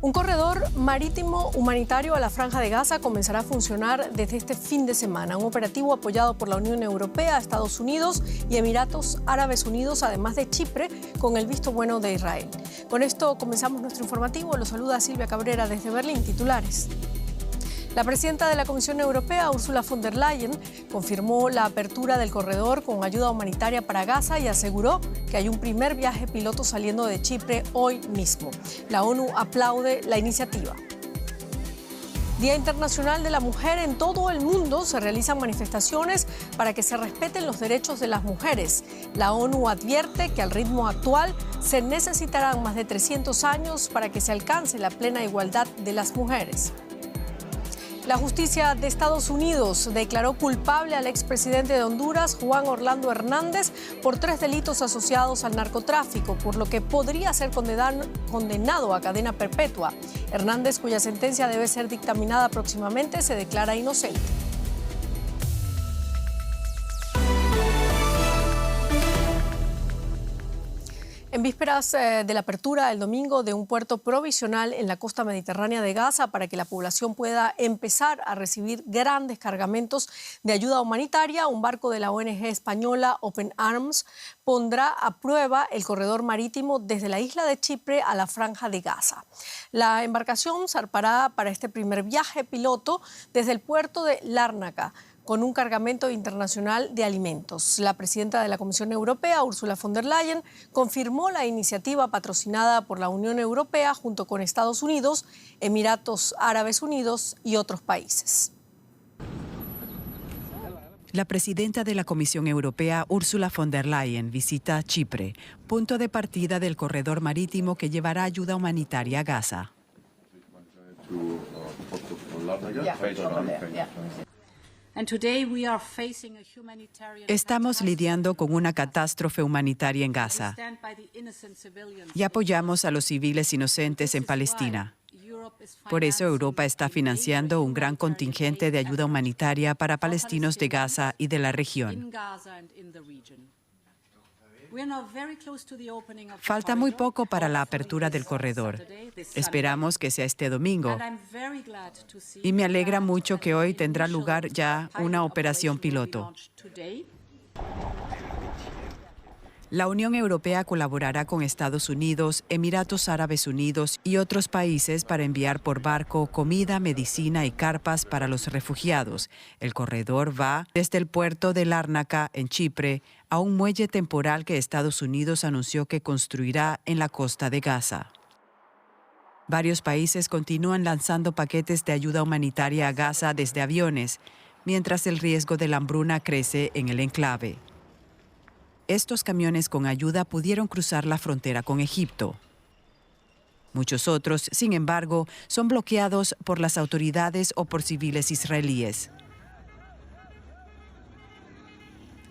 Un corredor marítimo humanitario a la Franja de Gaza comenzará a funcionar desde este fin de semana. Un operativo apoyado por la Unión Europea, Estados Unidos y Emiratos Árabes Unidos, además de Chipre, con el visto bueno de Israel. Con esto comenzamos nuestro informativo. Los saluda Silvia Cabrera desde Berlín. Titulares. La presidenta de la Comisión Europea, Ursula von der Leyen, confirmó la apertura del corredor con ayuda humanitaria para Gaza y aseguró que hay un primer viaje piloto saliendo de Chipre hoy mismo. La ONU aplaude la iniciativa. Día Internacional de la Mujer. En todo el mundo se realizan manifestaciones para que se respeten los derechos de las mujeres. La ONU advierte que al ritmo actual se necesitarán más de 300 años para que se alcance la plena igualdad de las mujeres. La justicia de Estados Unidos declaró culpable al expresidente de Honduras, Juan Orlando Hernández, por 3 delitos asociados al narcotráfico, por lo que podría ser condenado a cadena perpetua. Hernández, cuya sentencia debe ser dictaminada próximamente, se declara inocente. En vísperas de la apertura el domingo de un puerto provisional en la costa mediterránea de Gaza para que la población pueda empezar a recibir grandes cargamentos de ayuda humanitaria, un barco de la ONG española Open Arms pondrá a prueba el corredor marítimo desde la isla de Chipre a la Franja de Gaza. La embarcación zarpará para este primer viaje piloto desde el puerto de Lárnaca, con un cargamento internacional de alimentos. La presidenta de la Comisión Europea, Ursula von der Leyen, confirmó la iniciativa patrocinada por la Unión Europea junto con Estados Unidos, Emiratos Árabes Unidos y otros países. La presidenta de la Comisión Europea, Ursula von der Leyen, visita Chipre, punto de partida del corredor marítimo que llevará ayuda humanitaria a Gaza. Estamos lidiando con una catástrofe humanitaria en Gaza y apoyamos a los civiles inocentes en Palestina. Por eso Europa está financiando un gran contingente de ayuda humanitaria para palestinos de Gaza y de la región. Falta muy poco para la apertura del corredor. Esperamos que sea este domingo. Y me alegra mucho que hoy tendrá lugar ya una operación piloto. La Unión Europea colaborará con Estados Unidos, Emiratos Árabes Unidos y otros países para enviar por barco comida, medicina y carpas para los refugiados. El corredor va desde el puerto de Lárnaca, en Chipre, a un muelle temporal que Estados Unidos anunció que construirá en la costa de Gaza. Varios países continúan lanzando paquetes de ayuda humanitaria a Gaza desde aviones, mientras el riesgo de la hambruna crece en el enclave. Estos camiones con ayuda pudieron cruzar la frontera con Egipto. Muchos otros, sin embargo, son bloqueados por las autoridades o por civiles israelíes.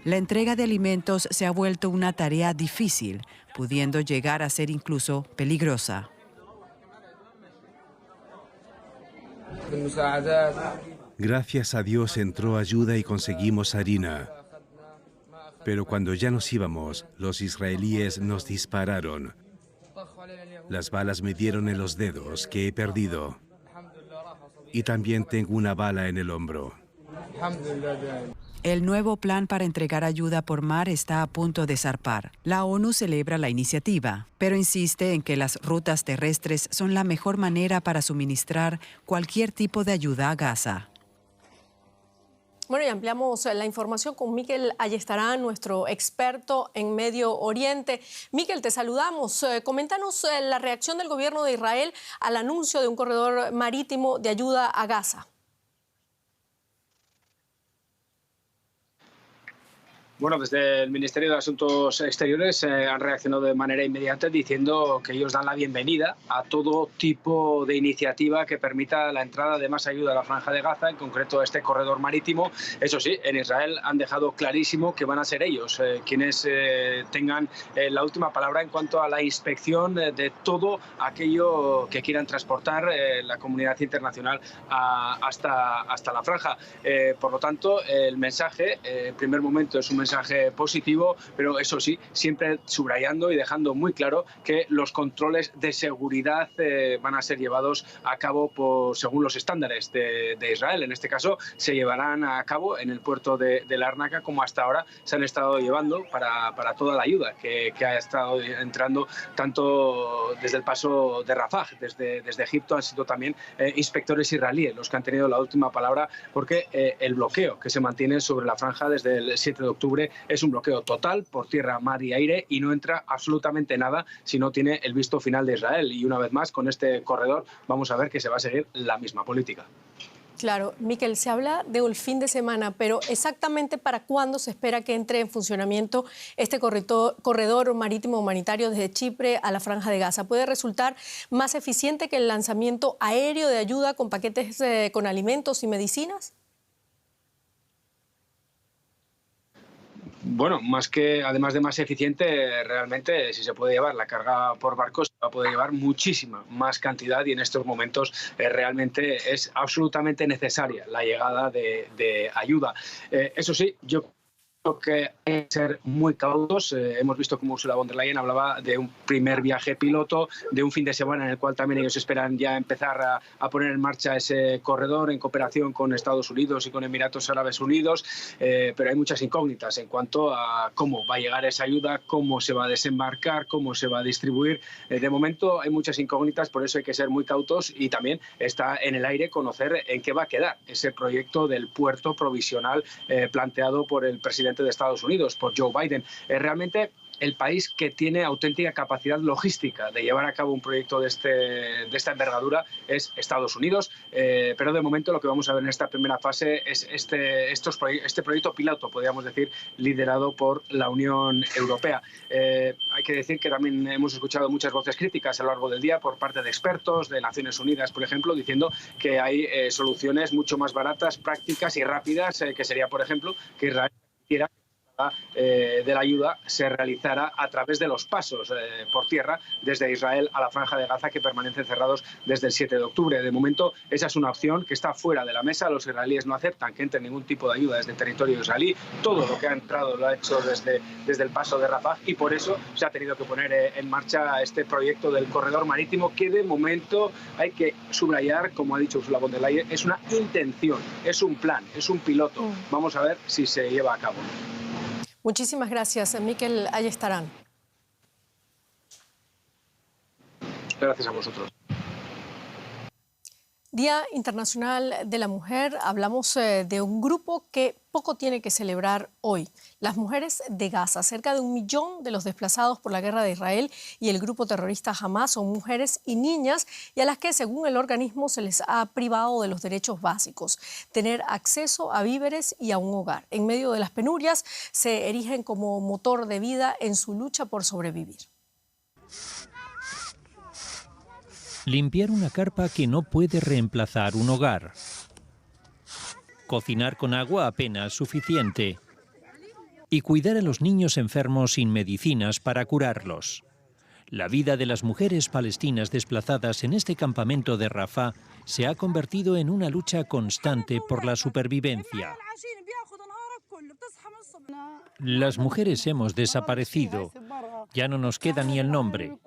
La entrega de alimentos se ha vuelto una tarea difícil, pudiendo llegar a ser incluso peligrosa. Gracias a Dios entró ayuda y conseguimos harina. Pero cuando ya nos íbamos, los israelíes nos dispararon. Las balas me dieron en los dedos, que he perdido. Y también tengo una bala en el hombro. El nuevo plan para entregar ayuda por mar está a punto de zarpar. La ONU celebra la iniciativa, pero insiste en que las rutas terrestres son la mejor manera para suministrar cualquier tipo de ayuda a Gaza. Bueno, y ampliamos la información con Miquel Ayestarán, nuestro experto en Medio Oriente. Miquel, te saludamos. Coméntanos la reacción del gobierno de Israel al anuncio de un corredor marítimo de ayuda a Gaza. Bueno, desde el Ministerio de Asuntos Exteriores han reaccionado de manera inmediata diciendo que ellos dan la bienvenida a todo tipo de iniciativa que permita la entrada de más ayuda a la Franja de Gaza, en concreto a este corredor marítimo. Eso sí, en Israel han dejado clarísimo que van a ser ellos quienes tengan la última palabra en cuanto a la inspección de todo aquello que quieran transportar la comunidad internacional hasta la Franja. Por lo tanto, el mensaje, en primer momento, es un mensaje mensaje positivo, pero eso sí, siempre subrayando y dejando muy claro que los controles de seguridad van a ser llevados a cabo según los estándares de Israel. En este caso, se llevarán a cabo en el puerto de Larnaca, como hasta ahora se han estado llevando para toda la ayuda que ha estado entrando, tanto desde el paso de Rafah, desde Egipto. Han sido también inspectores israelíes los que han tenido la última palabra, porque el bloqueo que se mantiene sobre la franja desde el 7 de octubre es un bloqueo total por tierra, mar y aire, y no entra absolutamente nada si no tiene el visto final de Israel. Y una vez más, con este corredor vamos a ver que se va a seguir la misma política. Claro, Miquel, se habla de un fin de semana, pero exactamente para cuándo se espera que entre en funcionamiento este corredor marítimo humanitario desde Chipre a la Franja de Gaza. ¿Puede resultar más eficiente que el lanzamiento aéreo de ayuda con paquetes con alimentos y medicinas? Bueno, además de más eficiente, realmente si se puede llevar la carga por barco, se va a poder llevar muchísima más cantidad, y en estos momentos realmente es absolutamente necesaria la llegada de ayuda. Eso sí, yo creo que hay que ser muy cautos. Hemos visto como Ursula von der Leyen hablaba de un primer viaje piloto, de un fin de semana en el cual también ellos esperan ya empezar a poner en marcha ese corredor en cooperación con Estados Unidos y con Emiratos Árabes Unidos, pero hay muchas incógnitas en cuanto a cómo va a llegar esa ayuda, cómo se va a desembarcar, cómo se va a distribuir. De momento hay muchas incógnitas, por eso hay que ser muy cautos, y también está en el aire conocer en qué va a quedar ese proyecto del puerto provisional planteado por el presidente de Estados Unidos, por Joe Biden. Realmente el país que tiene auténtica capacidad logística de llevar a cabo un proyecto de esta envergadura es Estados Unidos, pero de momento lo que vamos a ver en esta primera fase es este proyecto piloto, podríamos decir, liderado por la Unión Europea. Hay que decir que también hemos escuchado muchas voces críticas a lo largo del día por parte de expertos de Naciones Unidas, por ejemplo, diciendo que hay soluciones mucho más baratas, prácticas y rápidas, que sería, por ejemplo, que Israel quiera de la ayuda se realizará a través de los pasos por tierra desde Israel a la Franja de Gaza, que permanecen cerrados desde el 7 de octubre. De momento, esa es una opción que está fuera de la mesa. Los israelíes no aceptan que entre ningún tipo de ayuda desde el territorio israelí. Todo lo que ha entrado lo ha hecho desde el paso de Rafah, y por eso se ha tenido que poner en marcha este proyecto del corredor marítimo, que de momento hay que subrayar, como ha dicho Ursula von der Leyen, es una intención, es un plan, es un piloto. Vamos a ver si se lleva a cabo. Muchísimas gracias, Miquel Ayestarán. Gracias a vosotros. Día Internacional de la Mujer. Hablamos de un grupo que poco tiene que celebrar hoy. Las mujeres de Gaza. Cerca de 1 millón de los desplazados por la guerra de Israel y el grupo terrorista Hamas son mujeres y niñas, y a las que, según el organismo, se les ha privado de los derechos básicos: tener acceso a víveres y a un hogar. En medio de las penurias, se erigen como motor de vida en su lucha por sobrevivir. Limpiar una carpa que no puede reemplazar un hogar. Cocinar con agua apenas suficiente. Y cuidar a los niños enfermos sin medicinas para curarlos. La vida de las mujeres palestinas desplazadas en este campamento de Rafah se ha convertido en una lucha constante por la supervivencia. Las mujeres hemos desaparecido. Ya no nos queda ni el nombre.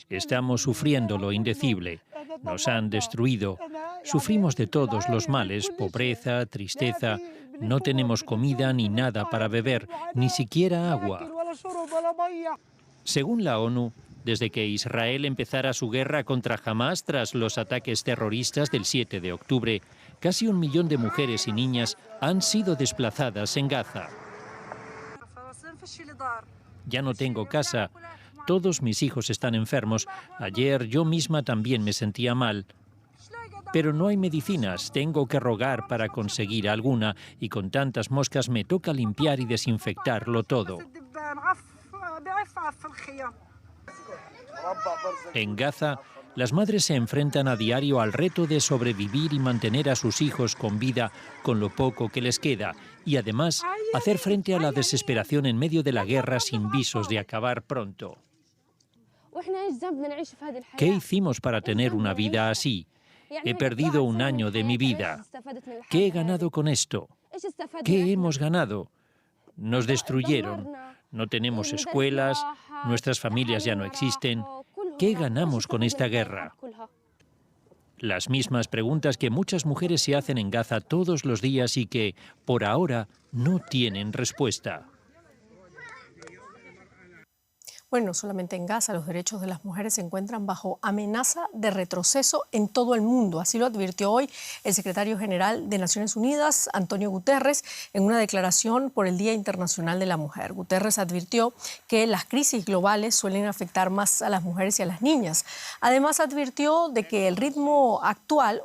Estamos sufriendo lo indecible. Nos han destruido. Sufrimos de todos los males: pobreza, tristeza. No tenemos comida ni nada para beber, ni siquiera agua. Según la ONU, desde que Israel empezara su guerra contra Hamas tras los ataques terroristas del 7 de octubre, casi 1 millón de mujeres y niñas han sido desplazadas en Gaza. Ya no tengo casa. Todos mis hijos están enfermos. Ayer yo misma también me sentía mal. Pero no hay medicinas. Tengo que rogar para conseguir alguna, y con tantas moscas me toca limpiar y desinfectarlo todo. En Gaza, las madres se enfrentan a diario al reto de sobrevivir y mantener a sus hijos con vida con lo poco que les queda, y además hacer frente a la desesperación en medio de la guerra sin visos de acabar pronto. ¿Qué hicimos para tener una vida así? He perdido 1 año de mi vida. ¿Qué he ganado con esto? ¿Qué hemos ganado? Nos destruyeron. No tenemos escuelas, nuestras familias ya no existen. ¿Qué ganamos con esta guerra? Las mismas preguntas que muchas mujeres se hacen en Gaza todos los días y que, por ahora, no tienen respuesta. Bueno, no solamente en Gaza, los derechos de las mujeres se encuentran bajo amenaza de retroceso en todo el mundo. Así lo advirtió hoy el secretario general de Naciones Unidas, Antonio Guterres, en una declaración por el Día Internacional de la Mujer. Guterres advirtió que las crisis globales suelen afectar más a las mujeres y a las niñas. Además, advirtió de que al ritmo actual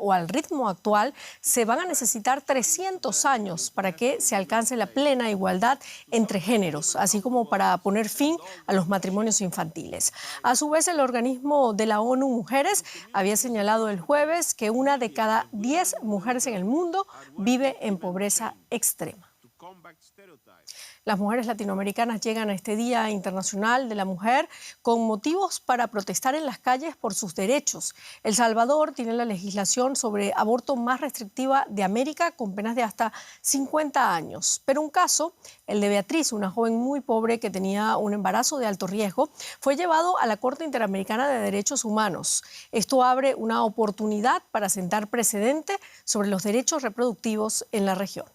se van a necesitar 300 años para que se alcance la plena igualdad entre géneros, así como para poner fin a los matrimonios infantiles. A su vez, el organismo de la ONU Mujeres había señalado el jueves que 1 de cada 10 mujeres en el mundo vive en pobreza extrema. Las mujeres latinoamericanas llegan a este Día Internacional de la Mujer con motivos para protestar en las calles por sus derechos. El Salvador tiene la legislación sobre aborto más restrictiva de América, con penas de hasta 50 años. Pero un caso, el de Beatriz, una joven muy pobre que tenía un embarazo de alto riesgo, fue llevado a la Corte Interamericana de Derechos Humanos. Esto abre una oportunidad para sentar precedente sobre los derechos reproductivos en la región.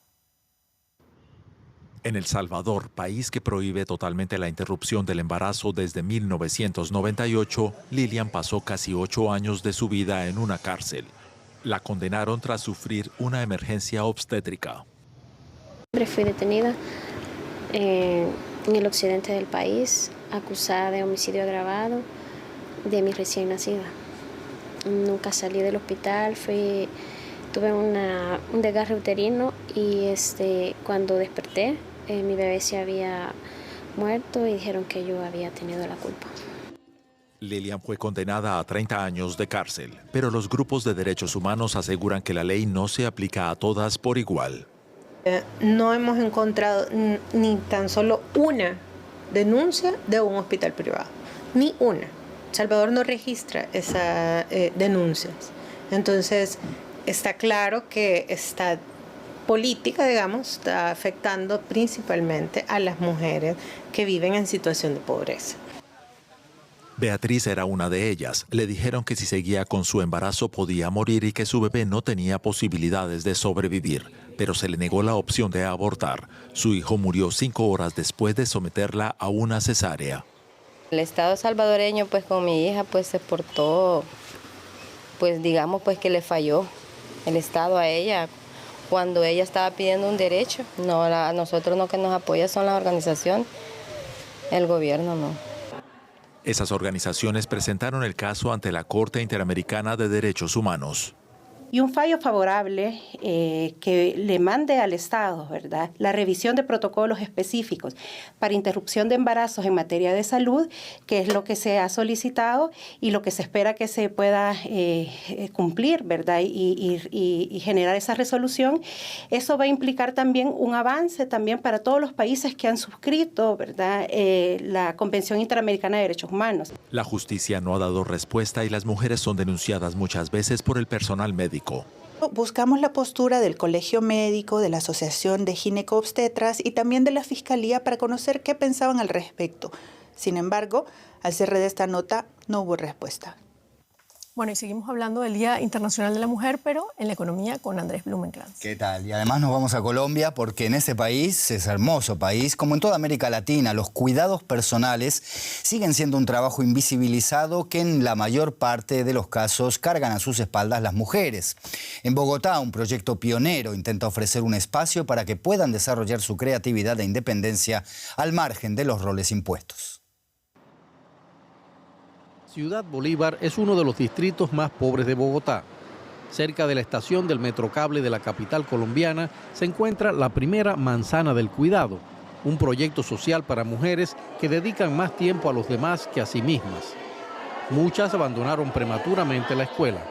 En El Salvador, país que prohíbe totalmente la interrupción del embarazo desde 1998, Lilian pasó casi 8 años de su vida en una cárcel. La condenaron tras sufrir una emergencia obstétrica. Fui detenida en el occidente del país, acusada de homicidio agravado de mi recién nacida. Nunca salí del hospital, tuve un desgarre uterino y cuando desperté, mi bebé se había muerto y dijeron que yo había tenido la culpa. Lilian fue condenada a 30 años de cárcel, pero los grupos de derechos humanos aseguran que la ley no se aplica a todas por igual. No hemos encontrado ni tan solo una denuncia de un hospital privado, ni una. Salvador no registra esas denuncias. Entonces, está claro que esta política, digamos, está afectando principalmente a las mujeres que viven en situación de pobreza. Beatriz era una de ellas. Le dijeron que si seguía con su embarazo podía morir y que su bebé no tenía posibilidades de sobrevivir, pero se le negó la opción de abortar. Su hijo murió 5 horas después de someterla a una cesárea. El Estado salvadoreño, pues con mi hija, pues se portó, pues digamos, pues que le falló el Estado a ella cuando ella estaba pidiendo un derecho. No, a nosotros lo que nos apoya son las organizaciones, el gobierno no. Esas organizaciones presentaron el caso ante la Corte Interamericana de Derechos Humanos. Y un fallo favorable que le mande al Estado, ¿verdad?, la revisión de protocolos específicos para interrupción de embarazos en materia de salud, que es lo que se ha solicitado y lo que se espera que se pueda cumplir, ¿verdad?, y generar esa resolución. Eso va a implicar también un avance también para todos los países que han suscrito, ¿verdad?, la Convención Interamericana de Derechos Humanos. La justicia no ha dado respuesta y las mujeres son denunciadas muchas veces por el personal médico. Buscamos la postura del Colegio Médico, de la Asociación de Gineco-Obstetras y también de la Fiscalía para conocer qué pensaban al respecto. Sin embargo, al cierre de esta nota no hubo respuesta. Bueno, y seguimos hablando del Día Internacional de la Mujer, pero en la economía con Andrés Blumenkrantz. ¿Qué tal? Y además nos vamos a Colombia porque en ese país, ese hermoso país, como en toda América Latina, los cuidados personales siguen siendo un trabajo invisibilizado que en la mayor parte de los casos cargan a sus espaldas las mujeres. En Bogotá, un proyecto pionero intenta ofrecer un espacio para que puedan desarrollar su creatividad e independencia al margen de los roles impuestos. Ciudad Bolívar es uno de los distritos más pobres de Bogotá. Cerca de la estación del Metrocable de la capital colombiana se encuentra la primera Manzana del Cuidado, un proyecto social para mujeres que dedican más tiempo a los demás que a sí mismas. Muchas abandonaron prematuramente la escuela.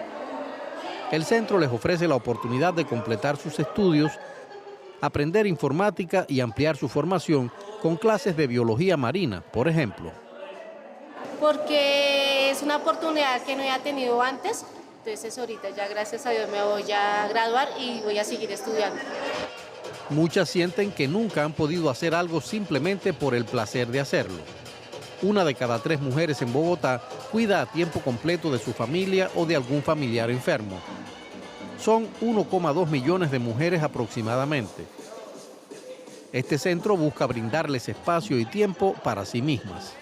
El centro les ofrece la oportunidad de completar sus estudios, aprender informática y ampliar su formación con clases de biología marina, por ejemplo. Porque es una oportunidad que no había tenido antes, entonces ahorita ya gracias a Dios me voy a graduar y voy a seguir estudiando. Muchas sienten que nunca han podido hacer algo simplemente por el placer de hacerlo. 1 de cada 3 mujeres en Bogotá cuida a tiempo completo de su familia o de algún familiar enfermo. Son 1,2 millones de mujeres aproximadamente. Este centro busca brindarles espacio y tiempo para sí mismas.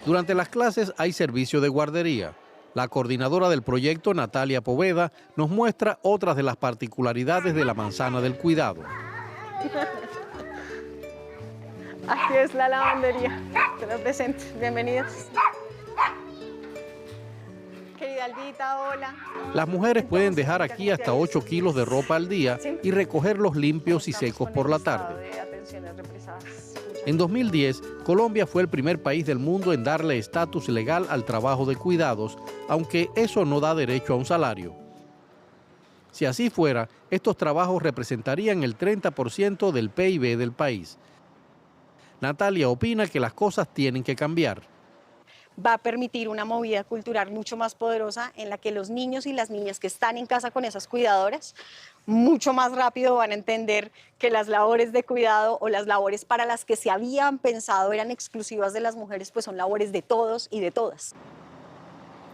Durante las clases hay servicio de guardería. La coordinadora del proyecto, Natalia Poveda, nos muestra otras de las particularidades de la manzana del cuidado. Aquí es la lavandería. Te lo presento. Bienvenidos. Querida Aldita, hola. Las mujeres pueden dejar aquí hasta 8 kilos de ropa al día y recogerlos limpios y secos por la tarde. En 2010, Colombia fue el primer país del mundo en darle estatus legal al trabajo de cuidados, aunque eso no da derecho a un salario. Si así fuera, estos trabajos representarían el 30% del PIB del país. Natalia opina que las cosas tienen que cambiar. Va a permitir una movida cultural mucho más poderosa en la que los niños y las niñas que están en casa con esas cuidadoras mucho más rápido van a entender que las labores de cuidado o las labores para las que se habían pensado eran exclusivas de las mujeres, pues son labores de todos y de todas.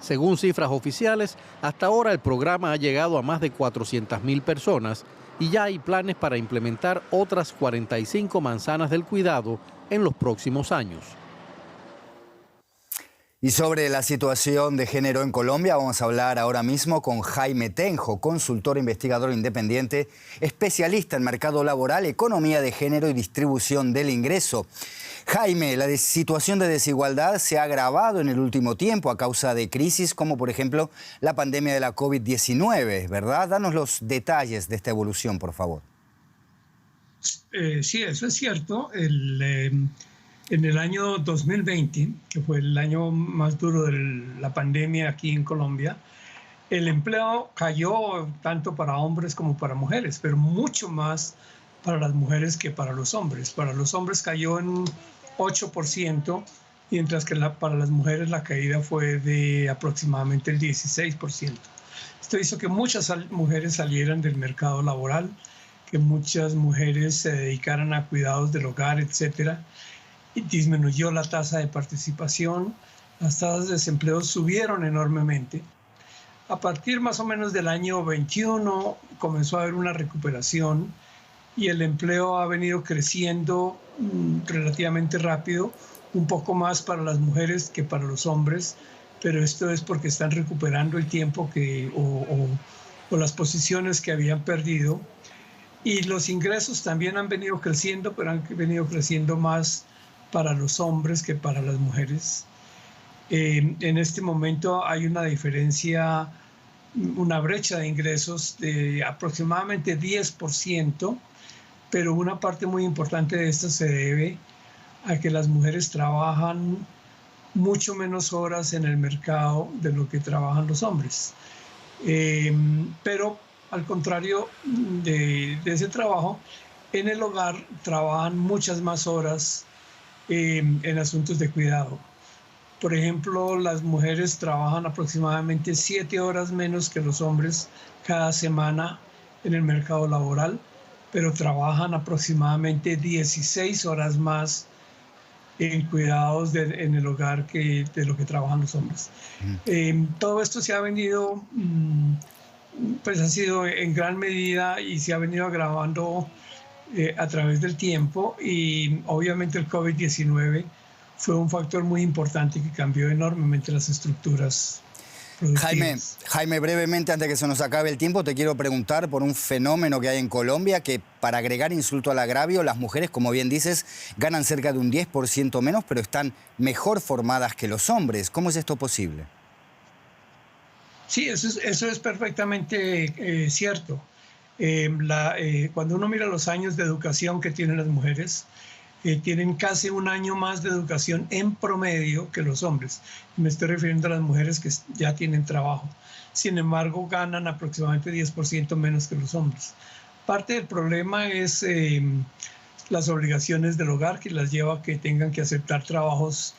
Según cifras oficiales, hasta ahora el programa ha llegado a más de 400.000 personas y ya hay planes para implementar otras 45 manzanas del cuidado en los próximos años. Y sobre la situación de género en Colombia vamos a hablar ahora mismo con Jaime Tenjo, consultor investigador independiente, especialista en mercado laboral, economía de género y distribución del ingreso. Jaime, la situación de desigualdad se ha agravado en el último tiempo a causa de crisis como por ejemplo la pandemia de la COVID-19, ¿verdad? Danos los detalles de esta evolución, por favor. Sí, eso es cierto. En el año 2020, que fue el año más duro de la pandemia aquí en Colombia, el empleo cayó tanto para hombres como para mujeres, pero mucho más para las mujeres que para los hombres. Para los hombres cayó en un 8%, mientras que para las mujeres la caída fue de aproximadamente el 16%. Esto hizo que muchas mujeres salieran del mercado laboral, que muchas mujeres se dedicaran a cuidados del hogar, etcétera. Disminuyó la tasa de participación, las tasas de desempleo subieron enormemente. A partir más o menos del año 21 comenzó a haber una recuperación y el empleo ha venido creciendo relativamente rápido, un poco más para las mujeres que para los hombres, pero esto es porque están recuperando el tiempo o las posiciones que habían perdido. Y los ingresos también han venido creciendo, pero han venido creciendo más para los hombres que para las mujeres. En este momento hay una diferencia, una brecha de ingresos de aproximadamente 10%, pero una parte muy importante de esto se debe a que las mujeres trabajan mucho menos horas en el mercado de lo que trabajan los hombres. Pero al contrario de ese trabajo, en el hogar trabajan muchas más horas en asuntos de cuidado. Por ejemplo, las mujeres trabajan aproximadamente 7 horas menos que los hombres cada semana en el mercado laboral, pero trabajan aproximadamente 16 horas más en cuidados en el hogar que de lo que trabajan los hombres. Todo esto se ha venido, pues ha sido en gran medida y se ha venido agravando a través del tiempo, y obviamente el COVID-19 fue un factor muy importante que cambió enormemente las estructuras productivas. Jaime, brevemente, antes de que se nos acabe el tiempo, te quiero preguntar por un fenómeno que hay en Colombia, que para agregar insulto al agravio, las mujeres, como bien dices, ganan cerca de un 10% menos, pero están mejor formadas que los hombres. ¿Cómo es esto posible? Sí, eso es perfectamente cierto. Cuando uno mira los años de educación que tienen las mujeres, tienen casi un año más de educación en promedio que los hombres. Me estoy refiriendo a las mujeres que ya tienen trabajo. Sin embargo, ganan aproximadamente 10% menos que los hombres. Parte del problema es las obligaciones del hogar, que las lleva a que tengan que aceptar trabajos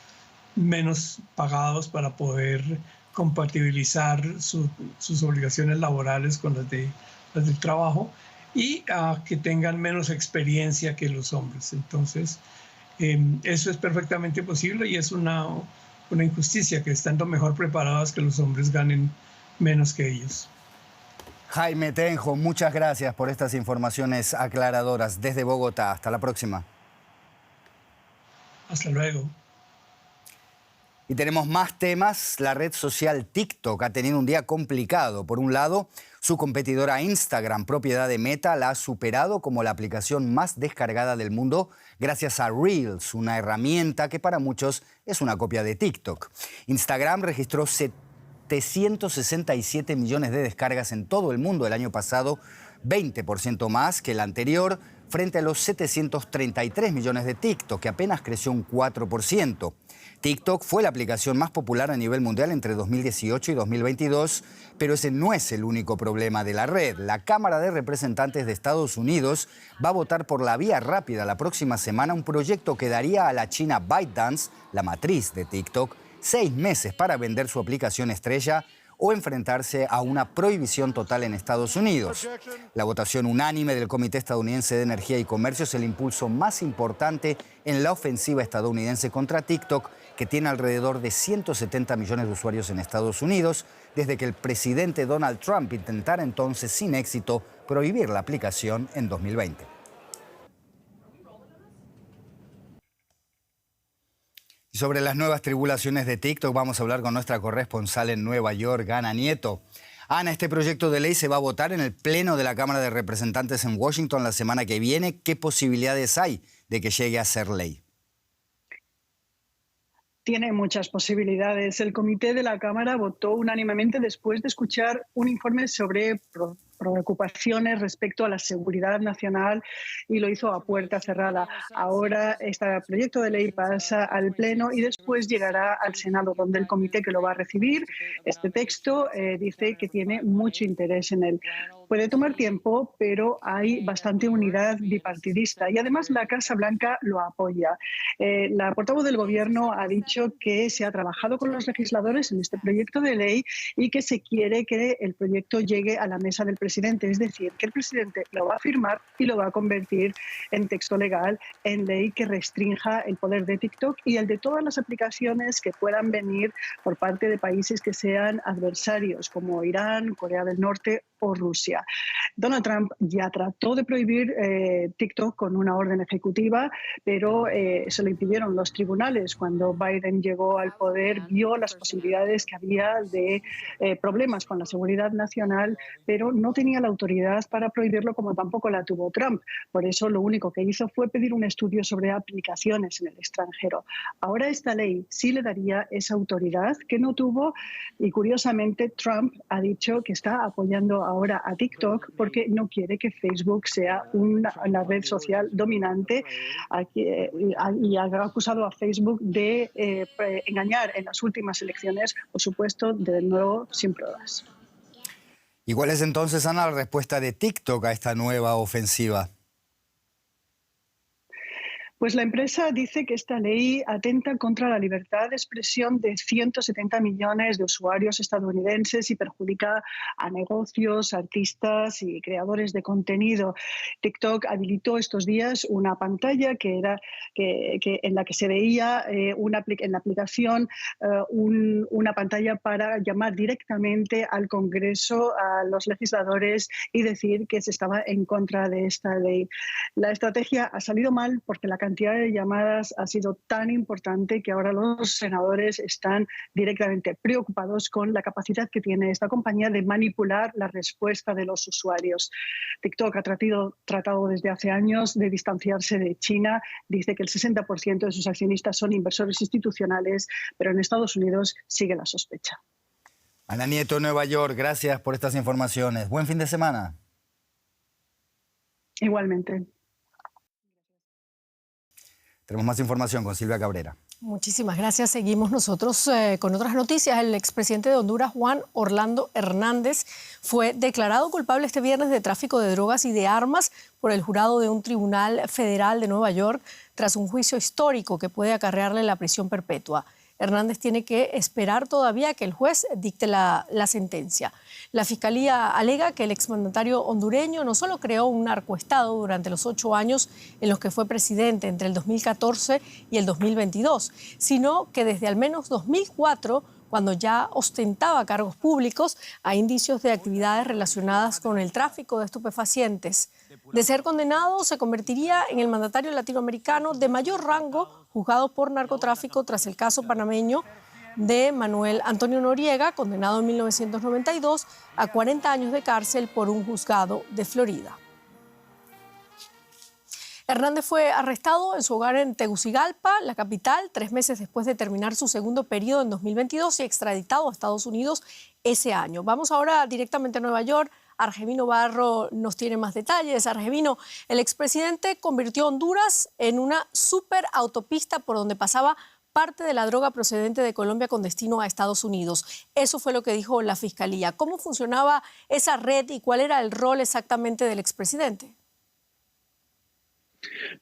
menos pagados para poder compatibilizar sus obligaciones laborales con las del trabajo. y que tengan menos experiencia que los hombres. Entonces, eso es perfectamente posible y es una injusticia que estando mejor preparadas que los hombres ganen menos que ellos. Jaime Tenjo, muchas gracias por estas informaciones aclaradoras desde Bogotá. Hasta la próxima. Hasta luego. Y tenemos más temas. La red social TikTok ha tenido un día complicado. Por un lado, su competidora Instagram, propiedad de Meta, la ha superado como la aplicación más descargada del mundo gracias a Reels, una herramienta que para muchos es una copia de TikTok. Instagram registró 767 millones de descargas en todo el mundo el año pasado, 20% más que el anterior, frente a los 733 millones de TikTok, que apenas creció un 4%. TikTok fue la aplicación más popular a nivel mundial entre 2018 y 2022, pero ese no es el único problema de la red. La Cámara de Representantes de Estados Unidos va a votar por la vía rápida la próxima semana un proyecto que daría a la China ByteDance, la matriz de TikTok, 6 meses para vender su aplicación estrella o enfrentarse a una prohibición total en Estados Unidos. La votación unánime del Comité Estadounidense de Energía y Comercio es el impulso más importante en la ofensiva estadounidense contra TikTok, que tiene alrededor de 170 millones de usuarios en Estados Unidos, desde que el presidente Donald Trump intentara entonces sin éxito prohibir la aplicación en 2020. Y sobre las nuevas tribulaciones de TikTok vamos a hablar con nuestra corresponsal en Nueva York, Ana Nieto. Ana, este proyecto de ley se va a votar en el Pleno de la Cámara de Representantes en Washington la semana que viene. ¿Qué posibilidades hay de que llegue a ser ley? Tiene muchas posibilidades. El comité de la Cámara votó unánimemente después de escuchar un informe sobre preocupaciones respecto a la seguridad nacional y lo hizo a puerta cerrada. Ahora este proyecto de ley pasa al Pleno y después llegará al Senado, donde el comité que lo va a recibir, este texto, dice que tiene mucho interés en él. Puede tomar tiempo, pero hay bastante unidad bipartidista y además la Casa Blanca lo apoya. La portavoz del Gobierno ha dicho que se ha trabajado con los legisladores en este proyecto de ley y que se quiere que el proyecto llegue a la mesa del presidente, es decir, que el presidente lo va a firmar y lo va a convertir en texto legal, en ley que restrinja el poder de TikTok y el de todas las aplicaciones que puedan venir por parte de países que sean adversarios, como Irán, Corea del Norte o Rusia. Donald Trump ya trató de prohibir TikTok con una orden ejecutiva, pero se lo impidieron los tribunales. Cuando Biden llegó al poder, vio las posibilidades que había de problemas con la seguridad nacional, pero no tenía la autoridad para prohibirlo, como tampoco la tuvo Trump. Por eso lo único que hizo fue pedir un estudio sobre aplicaciones en el extranjero. Ahora esta ley sí le daría esa autoridad que no tuvo y curiosamente Trump ha dicho que está apoyando ahora a TikTok porque no quiere que Facebook sea una red social dominante y ha acusado a Facebook de engañar en las últimas elecciones, por supuesto, de nuevo sin pruebas. ¿Y cuál es entonces, Ana, la respuesta de TikTok a esta nueva ofensiva? Pues la empresa dice que esta ley atenta contra la libertad de expresión de 170 millones de usuarios estadounidenses y perjudica a negocios, artistas y creadores de contenido. TikTok habilitó estos días una pantalla en la que se veía en la aplicación una pantalla para llamar directamente al Congreso, a los legisladores y decir que se estaba en contra de esta ley. La estrategia ha salido mal porque la cantidad de llamadas ha sido tan importante que ahora los senadores están directamente preocupados con la capacidad que tiene esta compañía de manipular la respuesta de los usuarios. TikTok ha tratado desde hace años de distanciarse de China. Dice que el 60% de sus accionistas son inversores institucionales, pero en Estados Unidos sigue la sospecha. Ana Nieto, Nueva York, gracias por estas informaciones. Buen fin de semana. Igualmente. Tenemos más información con Silvia Cabrera. Muchísimas gracias. Seguimos nosotros con otras noticias. El expresidente de Honduras, Juan Orlando Hernández, fue declarado culpable este viernes de tráfico de drogas y de armas por el jurado de un tribunal federal de Nueva York tras un juicio histórico que puede acarrearle la prisión perpetua. Hernández tiene que esperar todavía que el juez dicte la sentencia. La Fiscalía alega que el exmandatario hondureño no solo creó un narcoestado durante los 8 años en los que fue presidente entre el 2014 y el 2022, sino que desde al menos 2004, cuando ya ostentaba cargos públicos, hay indicios de actividades relacionadas con el tráfico de estupefacientes. De ser condenado, se convertiría en el mandatario latinoamericano de mayor rango juzgado por narcotráfico tras el caso panameño de Manuel Antonio Noriega, condenado en 1992 a 40 años de cárcel por un juzgado de Florida. Hernández fue arrestado en su hogar en Tegucigalpa, la capital, 3 meses después de terminar su segundo periodo en 2022 y extraditado a Estados Unidos ese año. Vamos ahora directamente a Nueva York. Argemino Barro nos tiene más detalles. Argemino, el expresidente convirtió a Honduras en una superautopista por donde pasaba parte de la droga procedente de Colombia con destino a Estados Unidos. Eso fue lo que dijo la Fiscalía. ¿Cómo funcionaba esa red y cuál era el rol exactamente del expresidente?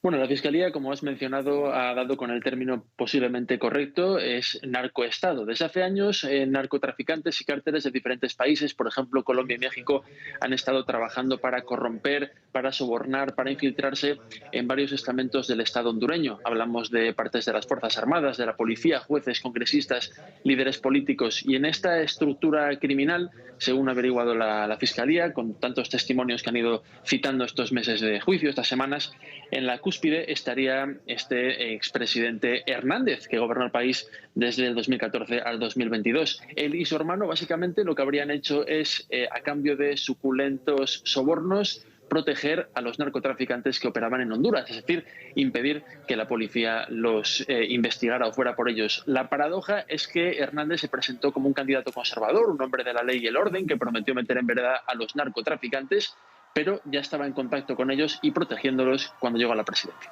Bueno, la Fiscalía, como has mencionado, ha dado con el término posiblemente correcto, es narcoestado. Desde hace años, narcotraficantes y cárteles de diferentes países, por ejemplo, Colombia y México, han estado trabajando para corromper, para sobornar, para infiltrarse en varios estamentos del Estado hondureño. Hablamos de partes de las Fuerzas Armadas, de la policía, jueces, congresistas, líderes políticos. Y en esta estructura criminal, según ha averiguado la Fiscalía, con tantos testimonios que han ido citando estos meses de juicio, estas semanas, en la cúspide estaría este expresidente Hernández, que gobernó el país desde el 2014 al 2022. Él y su hermano, básicamente, lo que habrían hecho es, a cambio de suculentos sobornos, proteger a los narcotraficantes que operaban en Honduras, es decir, impedir que la policía los investigara o fuera por ellos. La paradoja es que Hernández se presentó como un candidato conservador, un hombre de la ley y el orden, que prometió meter en vereda a los narcotraficantes, pero ya estaba en contacto con ellos y protegiéndolos cuando llegó a la presidencia.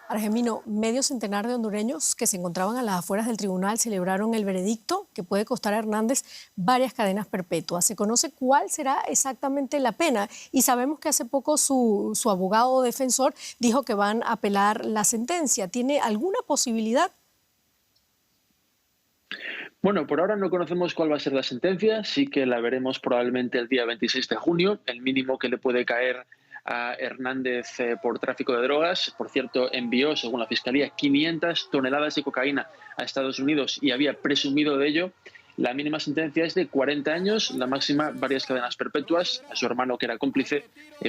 Argemino, medio centenar de hondureños que se encontraban a las afueras del tribunal celebraron el veredicto que puede costar a Hernández varias cadenas perpetuas. ¿Se conoce cuál será exactamente la pena? Y sabemos que hace poco su abogado defensor dijo que van a apelar la sentencia. ¿Tiene alguna posibilidad? Bueno, por ahora no conocemos cuál va a ser la sentencia, sí que la veremos probablemente el día 26 de junio, el mínimo que le puede caer a Hernández por tráfico de drogas. Por cierto, envió, según la Fiscalía, 500 toneladas de cocaína a Estados Unidos y había presumido de ello. La mínima sentencia es de 40 años, la máxima varias cadenas perpetuas. A su hermano, que era cómplice,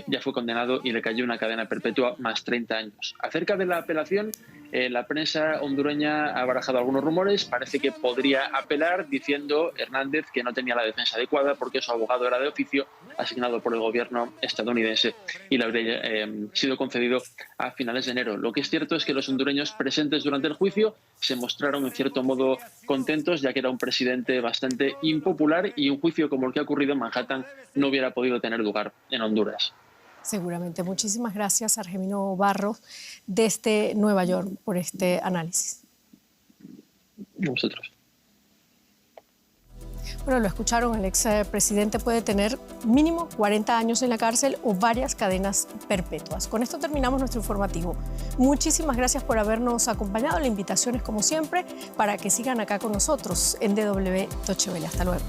ya fue condenado y le cayó una cadena perpetua más 30 años. Acerca de la apelación, la prensa hondureña ha barajado algunos rumores. Parece que podría apelar diciendo Hernández que no tenía la defensa adecuada porque su abogado era de oficio, asignado por el gobierno estadounidense, y le habría sido concedido a finales de enero. Lo que es cierto es que los hondureños presentes durante el juicio se mostraron en cierto modo contentos, ya que era un presidente bastante impopular y un juicio como el que ha ocurrido en Manhattan no hubiera podido tener lugar en Honduras. Seguramente. Muchísimas gracias, Argemino Barros, desde Nueva York, por este análisis. A vosotros. Bueno, lo escucharon, el expresidente puede tener mínimo 40 años en la cárcel o varias cadenas perpetuas. Con esto terminamos nuestro informativo. Muchísimas gracias por habernos acompañado. La invitación es, como siempre, para que sigan acá con nosotros en DW Deutsche Welle. Hasta luego.